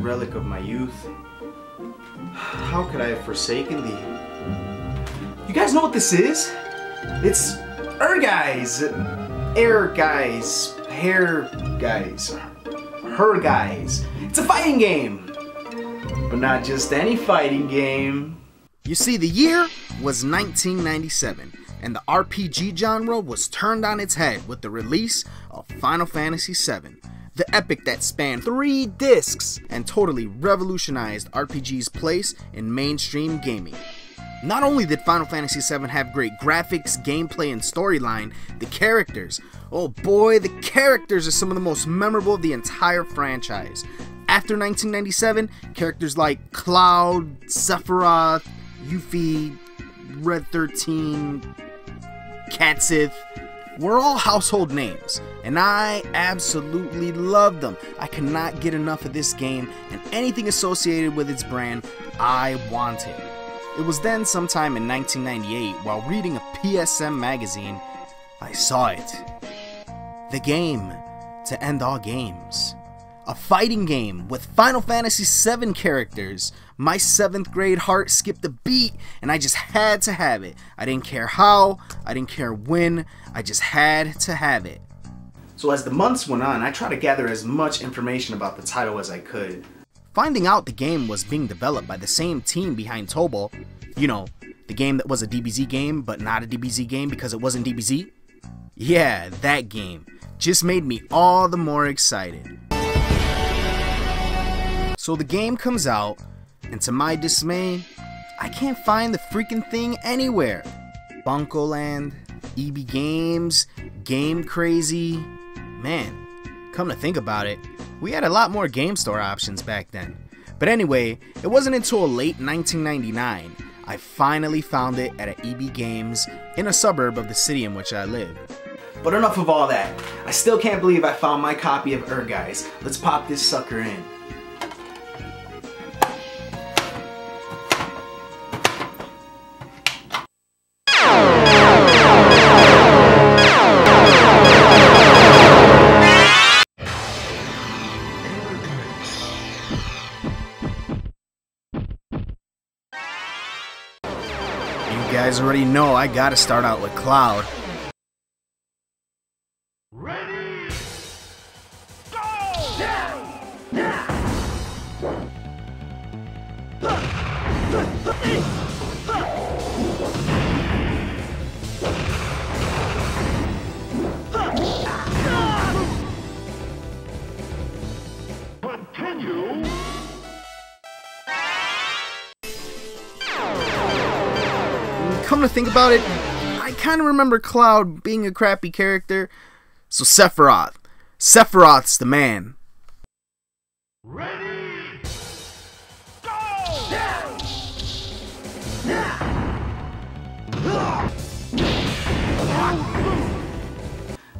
relic of my youth. How could I have forsaken thee? You guys know what this is? It's Ehrgiez. Ehrgiez. Ehrgiez. It's a fighting game. But not just any fighting game. You see, the year was 1997, and the RPG genre was turned on its head with the release of Final Fantasy VII, the epic that spanned 3 discs and totally revolutionized RPG's place in mainstream gaming. Not only did Final Fantasy VII have great graphics, gameplay, and storyline, the characters, oh boy, the characters are some of the most memorable of the entire franchise. After 1997, characters like Cloud, Sephiroth, Yuffie, Red 13, Katsith were all household names, and I absolutely loved them. I could not get enough of this game, and anything associated with its brand, I wanted. It was then sometime in 1998, while reading a PSM magazine, I saw it. The game to end all games. A fighting game with Final Fantasy VII characters. My 7th grade heart skipped a beat, and I just had to have it. I didn't care how, I didn't care when, I just had to have it. So as the months went on, I tried to gather as much information about the title as I could. Finding out the game was being developed by the same team behind Tobo, you know, the game that was a DBZ game but not a DBZ game because it wasn't DBZ? Yeah, that game just made me all the more excited. So the game comes out, and to my dismay, I can't find the freaking thing anywhere. Bunkoland, EB Games, Game Crazy. Man, come to think about it, we had a lot more game store options back then. But anyway, it wasn't until late 1999 I finally found it at an EB Games in a suburb of the city in which I live. But enough of all that. I still can't believe I found my copy of Ehrgiez. Let's pop this sucker in. You guys already know I gotta start out with Cloud. Ready, go! Continue. Come to think about it, I kind of remember Cloud being a crappy character. So Sephiroth. Sephiroth's the man. Ready, go!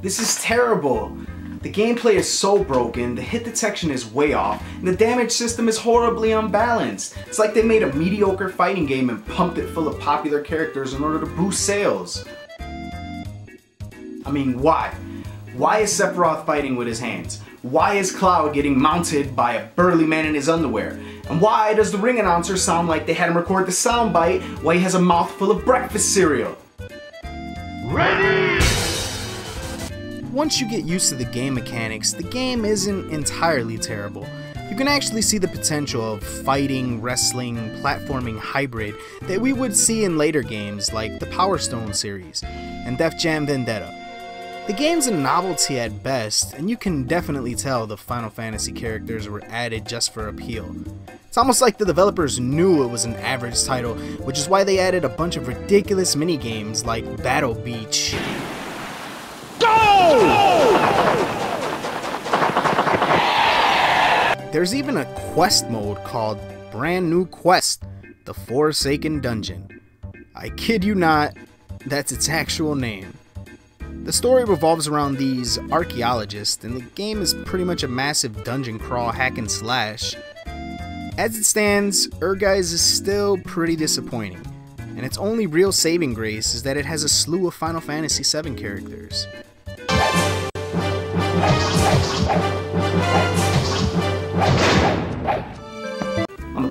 This is terrible. The gameplay is so broken, the hit detection is way off, and the damage system is horribly unbalanced. It's like they made a mediocre fighting game and pumped it full of popular characters in order to boost sales. I mean, why? Why is Sephiroth fighting with his hands? Why is Cloud getting mounted by a burly man in his underwear? And why does the ring announcer sound like they had him record the soundbite while he has a mouthful of breakfast cereal? Ready! Once you get used to the game mechanics, the game isn't entirely terrible. You can actually see the potential of fighting, wrestling, platforming hybrid that we would see in later games like the Power Stone series and Def Jam Vendetta. The game's a novelty at best, and you can definitely tell the Final Fantasy characters were added just for appeal. It's almost like the developers knew it was an average title, which is why they added a bunch of ridiculous minigames like Battle Beach. There's even a quest mode called Brand New Quest, the Forsaken Dungeon. I kid you not, that's its actual name. The story revolves around these archaeologists, and the game is pretty much a massive dungeon crawl hack and slash. As it stands, Ehrgiez is still pretty disappointing, and its only real saving grace is that it has a slew of Final Fantasy VII characters.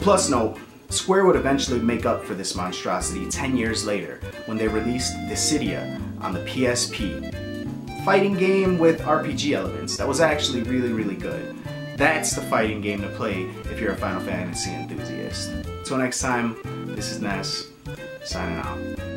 plus note, Square would eventually make up for this monstrosity 10 years later when they released Dissidia on the PSP. Fighting game with RPG elements that was actually really good. That's the fighting game to play if you're a Final Fantasy enthusiast. Until next time, this is Ness, signing out.